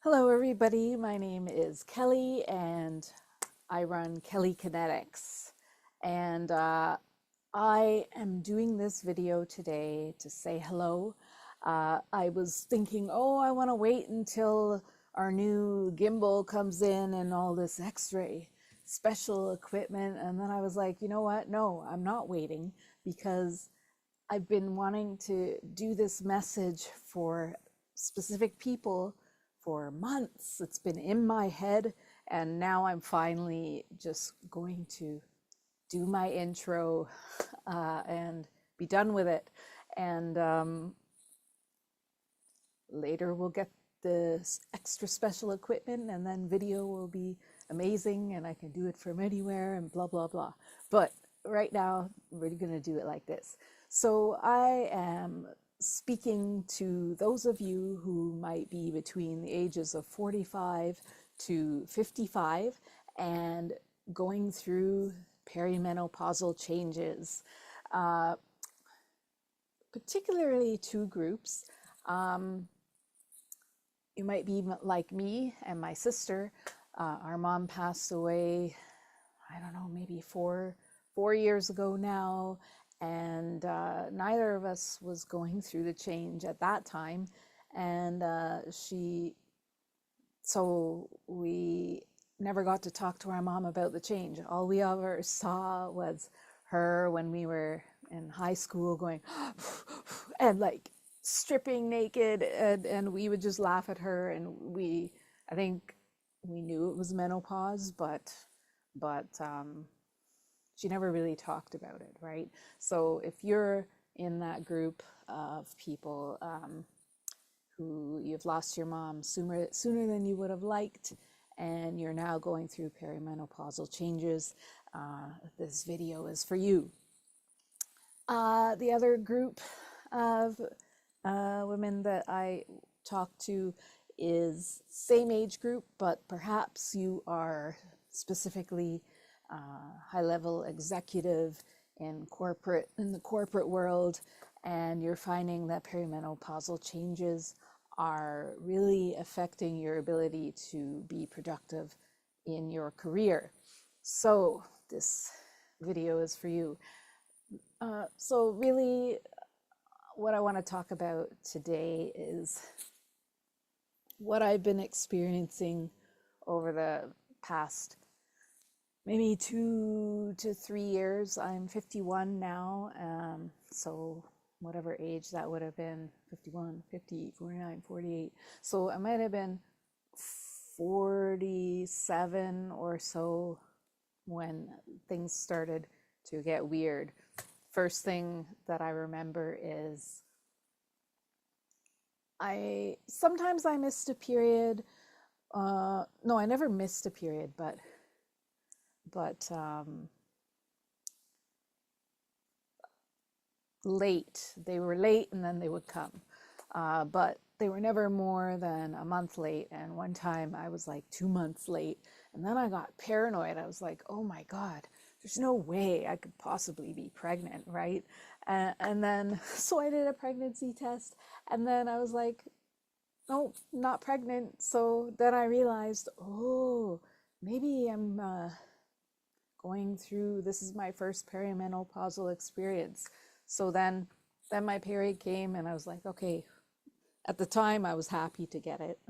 Hello, everybody. My name is Kelly, and I run Kelly Kinetics. And I am doing this video today to say hello. I was thinking, oh, I want to wait until our new gimbal comes in and all this X-ray special equipment. And then I was like, you know what? No, I'm not waiting, because I've been wanting to do this message for specific people for months. It's been in my head, and now I'm finally just going to do my intro and be done with it. And later we'll get the extra special equipment, and then video will be amazing, and I can do it from anywhere and blah, blah, blah. But right now, we're going to do it like this. So I am speaking to those of you who might be between the ages of 45 to 55 and going through perimenopausal changes, particularly two groups. You might be like me and my sister. Our mom passed away, I don't know, maybe four years ago now, and neither of us was going through the change at that time. And so we never got to talk to our mom about the change. All we ever saw was her when we were in high school going and like stripping naked, and we would just laugh at her, and I think we knew it was menopause, but she never really talked about it, right? So if you're in that group of people who you've lost your mom sooner than you would have liked, and you're now going through perimenopausal changes, this video is for you. The other group of women that I talk to is same age group, but perhaps you are specifically high-level executive in the corporate world, and you're finding that perimenopausal changes are really affecting your ability to be productive in your career. So this video is for you. So really, what I want to talk about today is what I've been experiencing over the past maybe 2 to 3 years. I'm 51 now, so whatever age that would have been, 51, 50, 49, 48. So I might have been 47 or so when things started to get weird. First thing that I remember is sometimes I missed a period. No, I never missed a period, but late. They were late, and then they would come. But they were never more than a month late. And one time I was like 2 months late, and then I got paranoid. I was like, oh my God, there's no way I could possibly be pregnant, right? And then, so I did a pregnancy test, and then I was like, no, not pregnant. So then I realized, oh, maybe I'm going through, this is my first perimenopausal experience. So then my period came, and I was like, okay. At the time, I was happy to get it,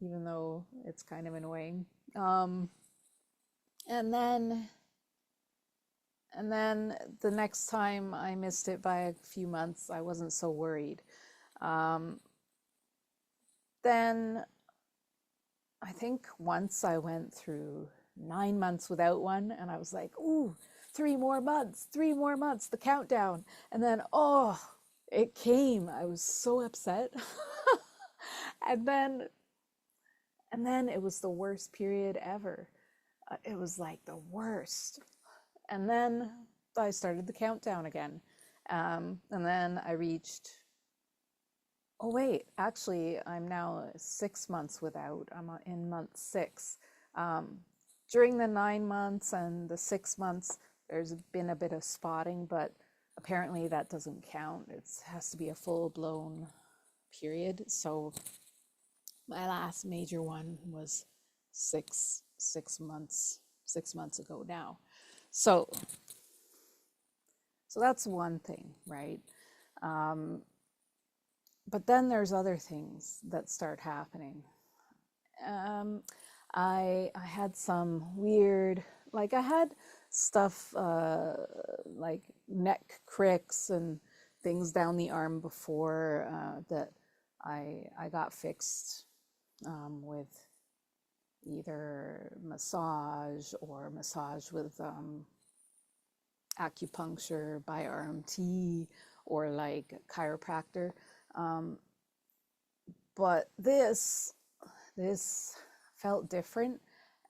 even though it's kind of annoying. And then the next time I missed it by a few months, I wasn't so worried. Then I think once I went through 9 months without one, and I was like, ooh, 3 more months, the countdown. And then, oh, it came. I was so upset. and then it was the worst period ever. It was like the worst. And then I started the countdown again. And then I reached, oh wait, actually I'm now 6 months without. I'm in month 6. During the 9 months and the 6 months, there's been a bit of spotting, but apparently that doesn't count. It has to be a full-blown period. So my last major one was six months ago now. So that's one thing, right? But then there's other things that start happening. I had some weird, like I had stuff like neck cricks and things down the arm before that I got fixed with either massage or massage with acupuncture by RMT or like chiropractor. But this felt different.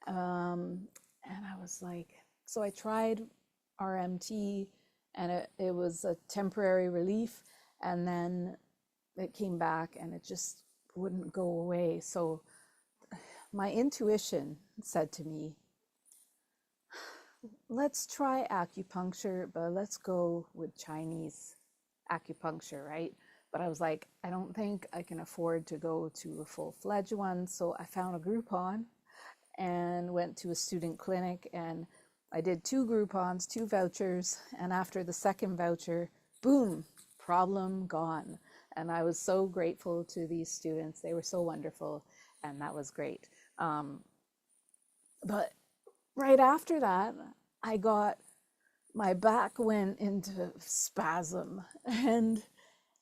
And I was like, so I tried RMT and it was a temporary relief, and then it came back and it just wouldn't go away. So my intuition said to me, let's try acupuncture, but let's go with Chinese acupuncture, right? But I was like, I don't think I can afford to go to a full-fledged one. So I found a Groupon and went to a student clinic, and I did 2 Groupons, 2 vouchers. And after the second voucher, boom, problem gone. And I was so grateful to these students. They were so wonderful, and that was great. But right after that, my back went into spasm, and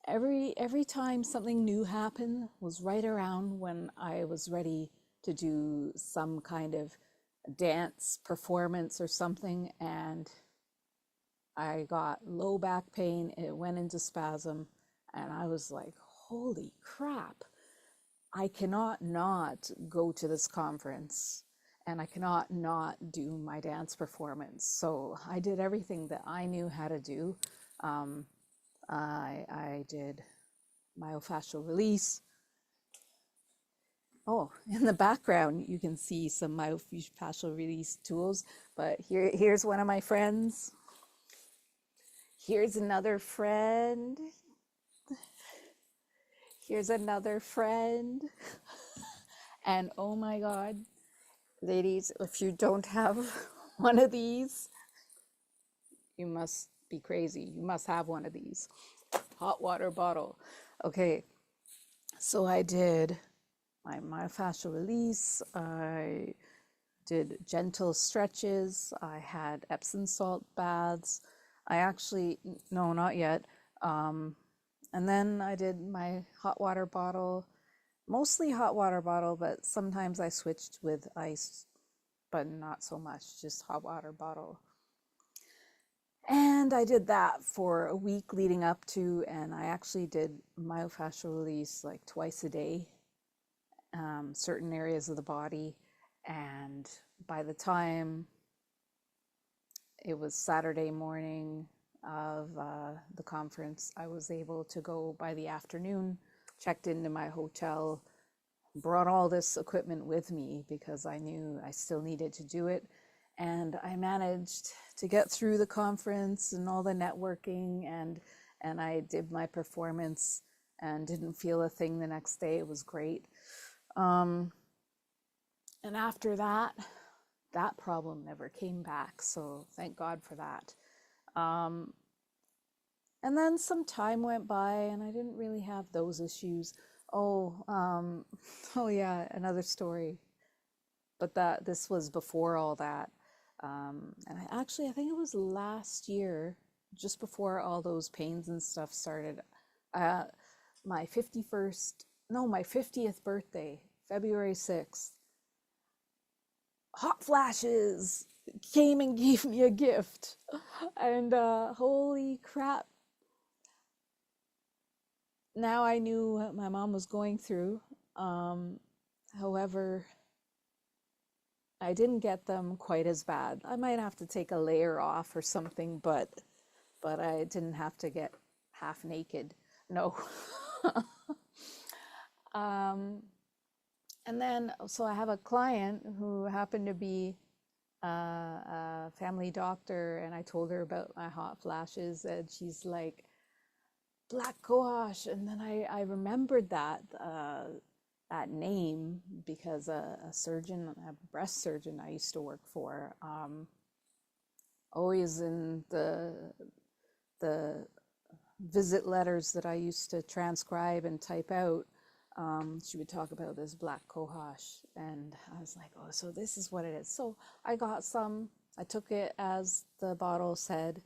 every time something new happened was right around when I was ready to do some kind of dance performance or something, and I got low back pain. It went into spasm, and I was like, holy crap, I cannot not go to this conference, and I cannot not do my dance performance. So I did everything that I knew how to do. I did myofascial release. Oh, in the background, you can see some myofascial release tools, but here's one of my friends. Here's another friend. Here's another friend. And oh my God, ladies, if you don't have one of these, you must be crazy. You must have one of these. Hot water bottle. Okay, so I did my myofascial release. I did gentle stretches. I had Epsom salt baths. No, not yet. And then I did my hot water bottle, mostly hot water bottle, but sometimes I switched with ice, but not so much, just hot water bottle. And I did that for a week leading up to, and I actually did myofascial release like twice a day, certain areas of the body. And by the time it was Saturday morning of the conference, I was able to go by the afternoon, checked into my hotel, brought all this equipment with me because I knew I still needed to do it. And I managed to get through the conference and all the networking, and I did my performance and didn't feel a thing the next day. It was great. And after that, that problem never came back. So thank God for that. And then some time went by and I didn't really have those issues. Oh yeah, another story. But this was before all that. And I think it was last year, just before all those pains and stuff started, my 50th birthday, February 6th, hot flashes came and gave me a gift. And holy crap. Now I knew what my mom was going through. However, I didn't get them quite as bad. I might have to take a layer off or something, but I didn't have to get half naked. No. And then, so I have a client who happened to be a family doctor, and I told her about my hot flashes, and she's like, black cohosh. And then I remembered that name because a surgeon, a breast surgeon I used to work for, always in the visit letters that I used to transcribe and type out, she would talk about this black cohosh. And I was like, oh, so this is what it is. So I got some, I took it as the bottle said.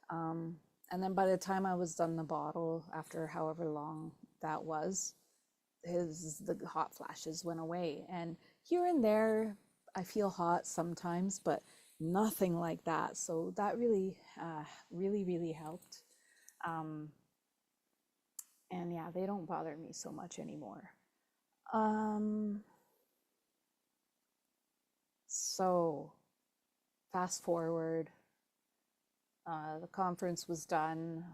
And then by the time I was done the bottle, after however long that was, the hot flashes went away. And here and there, I feel hot sometimes, but nothing like that. So that really, really helped. And yeah, they don't bother me so much anymore. So fast forward, the conference was done,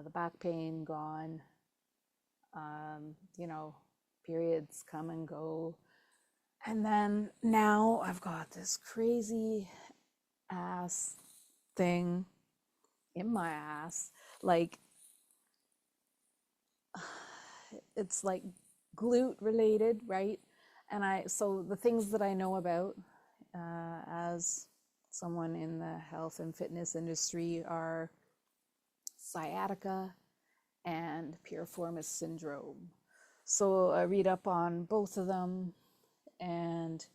the back pain gone, you know, periods come and go. And then now I've got this crazy ass thing in my ass. Like, it's like glute related, right? And so the things that I know about as someone in the health and fitness industry are sciatica and piriformis syndrome. So I read up on both of them, and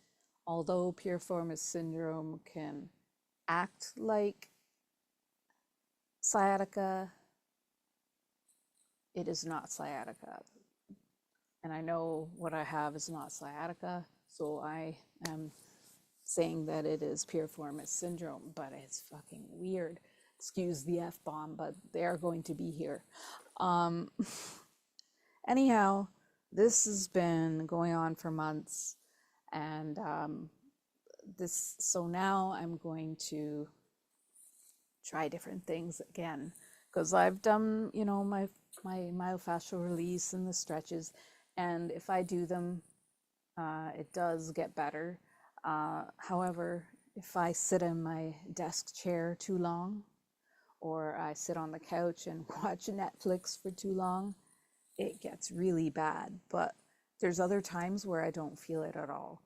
although piriformis syndrome can act like sciatica, it is not sciatica. And I know what I have is not sciatica, so I am saying that it is piriformis syndrome, but it's fucking weird. Excuse the F-bomb, but they're going to be here. Anyhow, this has been going on for months, and so now I'm going to try different things again, because I've done, you know, my myofascial release and the stretches, and if I do them, it does get better. However, if I sit in my desk chair too long, or I sit on the couch and watch Netflix for too long, it gets really bad. But there's other times where I don't feel it at all.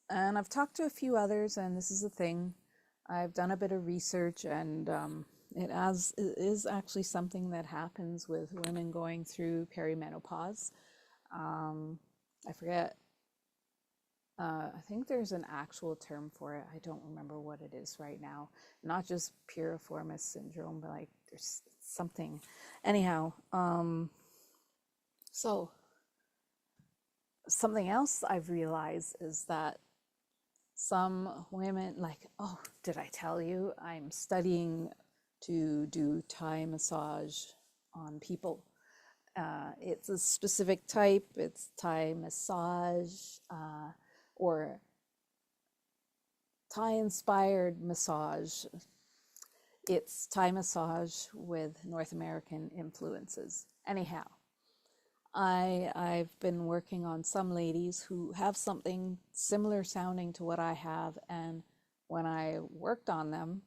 And I've talked to a few others, and this is the thing. I've done a bit of research, and it is actually something that happens with women going through perimenopause. I forget. I think there's an actual term for it. I don't remember what it is right now. Not just piriformis syndrome, but like there's something. Anyhow, so something else I've realized is that some women, like, oh, did I tell you? I'm studying to do Thai massage on people. It's a specific type. It's Thai massage, or Thai-inspired massage. It's Thai massage with North American influences. Anyhow, I've been working on some ladies who have something similar sounding to what I have, and when I worked on them,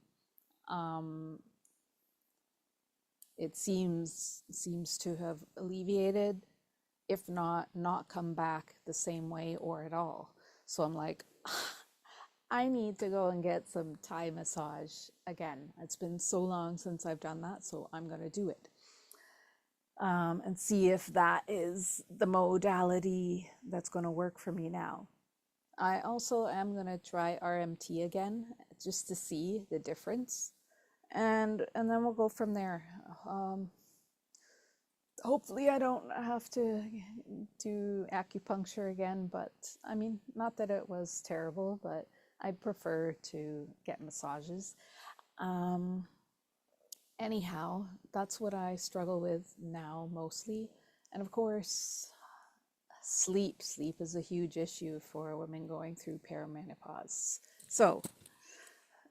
it seems to have alleviated, if not come back the same way or at all. So I'm like, I need to go and get some Thai massage again. It's been so long since I've done that, so I'm going to do it. And see if that is the modality that's going to work for me now. I also am going to try RMT again, just to see the difference. And then we'll go from there. Hopefully I don't have to do acupuncture again, but I mean, not that it was terrible, but I'd prefer to get massages. Anyhow, that's what I struggle with now mostly. And of course, sleep is a huge issue for women going through perimenopause. So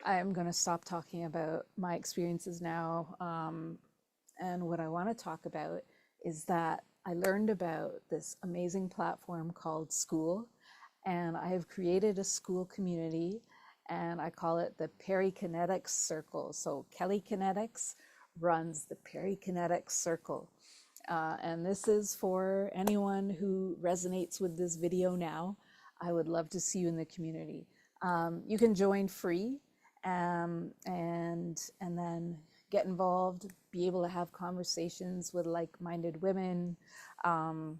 I am going to stop talking about my experiences now. And what I want to talk about is that I learned about this amazing platform called School, and I have created a school community, and I call it the Perikinetics Circle. So Kelly Kinetics runs the Perikinetic Circle. And this is for anyone who resonates with this video now. I would love to see you in the community. You can join free, and then get involved, be able to have conversations with like-minded women. You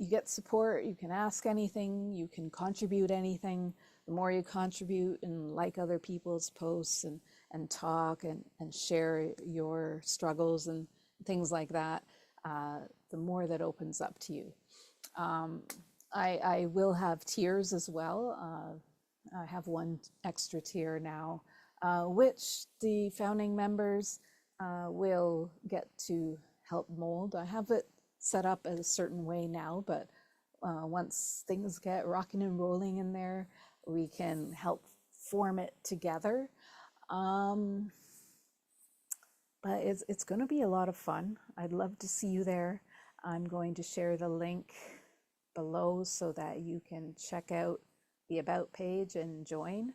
get support, you can ask anything, you can contribute anything. The more you contribute and like other people's posts and talk and share your struggles and things like that, the more that opens up to you. I will have tiers as well. I have one extra tier now, which the founding members will get to help mold. I have it set up a certain way now, but once things get rocking and rolling in there, we can help form it together. But it's going to be a lot of fun. I'd love to see you there. I'm going to share the link below so that you can check out the About page and join.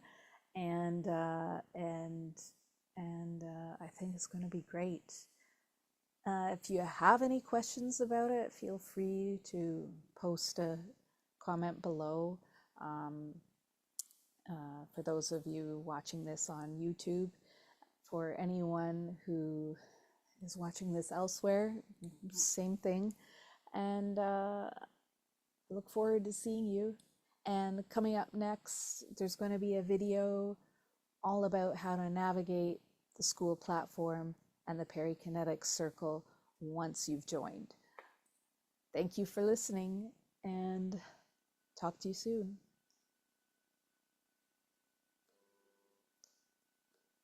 And I think it's going to be great. If you have any questions about it, feel free to post a comment below. For those of you watching this on YouTube, for anyone who is watching this elsewhere, same thing. And look forward to seeing you. And coming up next, there's going to be a video all about how to navigate the school platform and the Perikinetic Circle once you've joined. Thank you for listening, and talk to you soon.